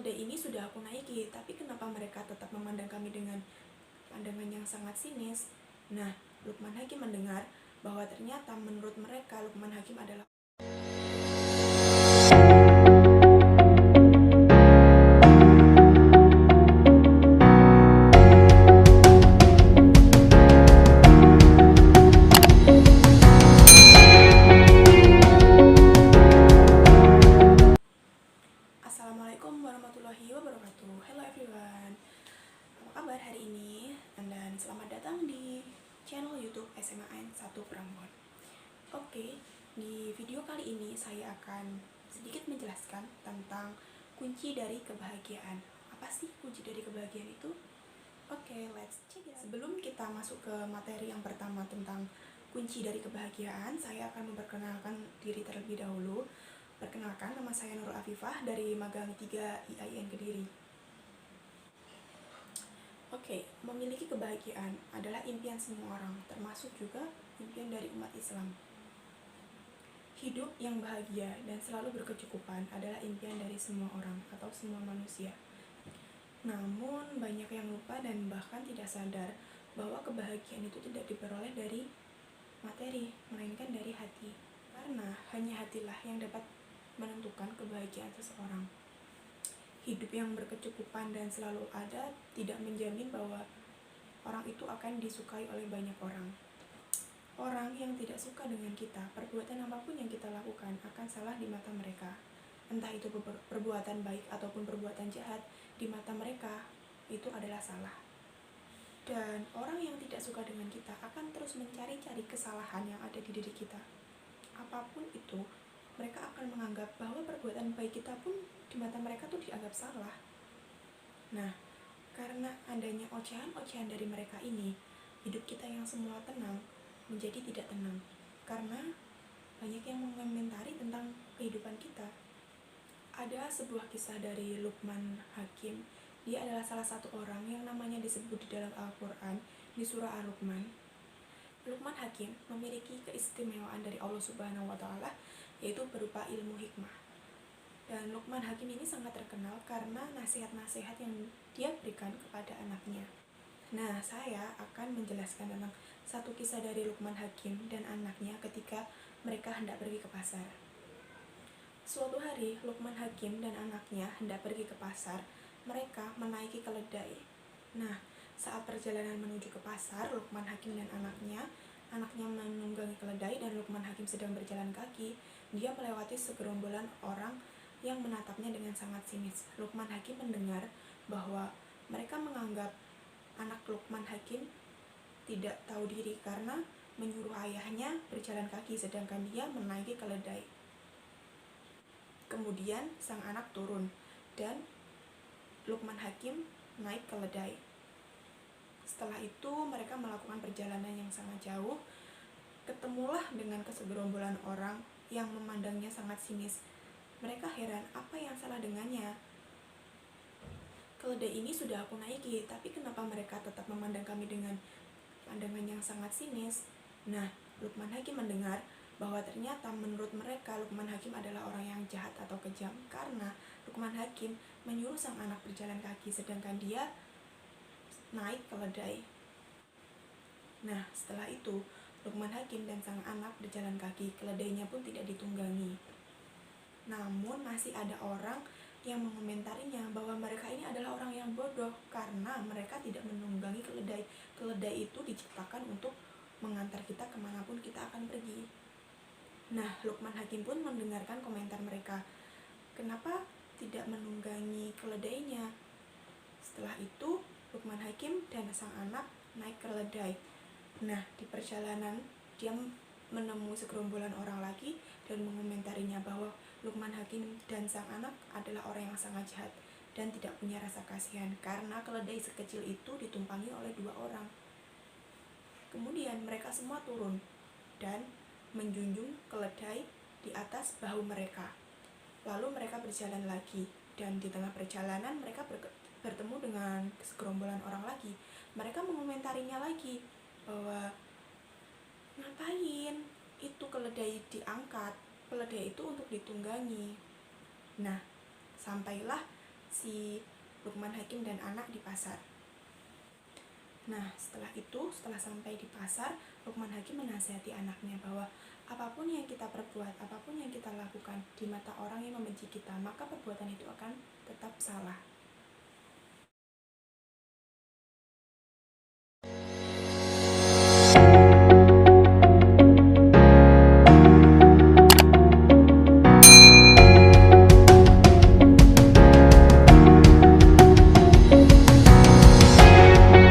Keledai ini sudah aku naiki, tapi kenapa mereka tetap memandang kami dengan pandangan yang sangat sinis? Nah, Lukman Hakim mendengar bahwa ternyata menurut mereka Lukman Hakim adalah Assalamualaikum warahmatullahi wabarakatuh. Hello everyone. Apa kabar hari ini? Dan selamat datang di channel YouTube SMAN 1 Prambon. Oke, di video kali ini saya akan sedikit menjelaskan tentang kunci dari kebahagiaan. Apa sih kunci dari kebahagiaan itu? Oke, let's check it out. Sebelum kita masuk ke materi yang pertama tentang kunci dari kebahagiaan, saya akan memperkenalkan diri terlebih dahulu. Perkenalkan, nama saya Nurul Afifah dari Magang 3 IAIN Kediri. Oke, memiliki kebahagiaan adalah impian semua orang, termasuk juga impian dari umat Islam. Hidup yang bahagia dan selalu berkecukupan adalah impian dari semua orang atau semua manusia. Namun, banyak yang lupa dan bahkan tidak sadar bahwa kebahagiaan itu tidak diperoleh dari materi, melainkan dari hati. Karena hanya hatilah yang dapat menentukan kebahagiaan seseorang. Hidup yang berkecukupan dan selalu ada tidak menjamin bahwa orang itu akan disukai oleh banyak orang. Orang yang tidak suka dengan kita, perbuatan apapun yang kita lakukan akan salah di mata mereka. Entah itu perbuatan baik ataupun perbuatan jahat, di mata mereka itu adalah salah. Dan orang yang tidak suka dengan kita akan terus mencari-cari kesalahan yang ada di diri kita. Apapun itu, mereka akan menganggap bahwa perbuatan baik kita pun di mata mereka tuh dianggap salah. Nah, karena adanya ocehan-ocehan dari mereka ini, hidup kita yang semula tenang menjadi tidak tenang. Karena banyak yang mengomentari tentang kehidupan kita. Ada sebuah kisah dari Lukman Hakim. Dia adalah salah satu orang yang namanya disebut di dalam Al-Quran di surah Al-Luqman. Lukman Hakim memiliki keistimewaan dari Allah Subhanahu wa Ta'ala, yaitu berupa ilmu hikmah. Dan Lukman Hakim ini sangat terkenal karena nasihat-nasihat yang dia berikan kepada anaknya. Nah, saya akan menjelaskan tentang satu kisah dari Lukman Hakim dan anaknya ketika mereka hendak pergi ke pasar. Suatu hari, Lukman Hakim dan anaknya hendak pergi ke pasar. Mereka menaiki keledai. Nah, saat perjalanan menuju ke pasar, Lukman Hakim dan anaknya menunggangi keledai dan Lukman Hakim sedang berjalan kaki. Dia melewati segerombolan orang yang menatapnya dengan sangat sinis. Lukman Hakim mendengar bahwa mereka menganggap anak Lukman Hakim tidak tahu diri karena menyuruh ayahnya berjalan kaki sedangkan dia menaiki keledai. Kemudian sang anak turun dan Lukman Hakim naik keledai. Setelah itu mereka melakukan perjalanan yang sangat jauh. Ketemulah dengan segerombolan orang yang memandangnya sangat sinis. Mereka heran apa yang salah dengannya. Keledai ini sudah aku naiki, tapi kenapa mereka tetap memandang kami dengan pandangan yang sangat sinis? Nah, Lukman Hakim mendengar bahwa ternyata menurut mereka Lukman Hakim adalah orang yang jahat atau kejam karena Lukman Hakim menyuruh sang anak berjalan kaki sedangkan dia naik keledai. Nah, setelah itu Lukman Hakim dan sang anak berjalan kaki, keledainya pun tidak ditunggangi. Namun masih ada orang yang mengomentarinya bahwa mereka ini adalah orang yang bodoh karena mereka tidak menunggangi keledai. Keledai itu diciptakan untuk mengantar kita kemanapun kita akan pergi. Nah, Lukman Hakim pun mendengarkan komentar mereka. Kenapa tidak menunggangi keledainya? Setelah itu Lukman Hakim dan sang anak naik keledai. Nah, di perjalanan dia menemui segerombolan orang lagi dan mengomentarinya bahwa Lukman Hakim dan sang anak adalah orang yang sangat jahat dan tidak punya rasa kasihan karena keledai sekecil itu ditumpangi oleh 2 orang. Kemudian mereka semua turun dan menjunjung keledai di atas bahu mereka. Lalu mereka berjalan lagi dan di tengah perjalanan mereka bertemu dengan segerombolan orang lagi. Mereka mengomentarinya lagi bahwa ngapain itu keledai diangkat, keledai itu untuk ditunggangi. Nah, sampailah si Luqman Hakim dan anak di pasar. Nah, setelah sampai di pasar, Luqman Hakim menasihati anaknya bahwa apapun yang kita perbuat, apapun yang kita lakukan di mata orang yang membenci kita, maka perbuatan itu akan tetap salah.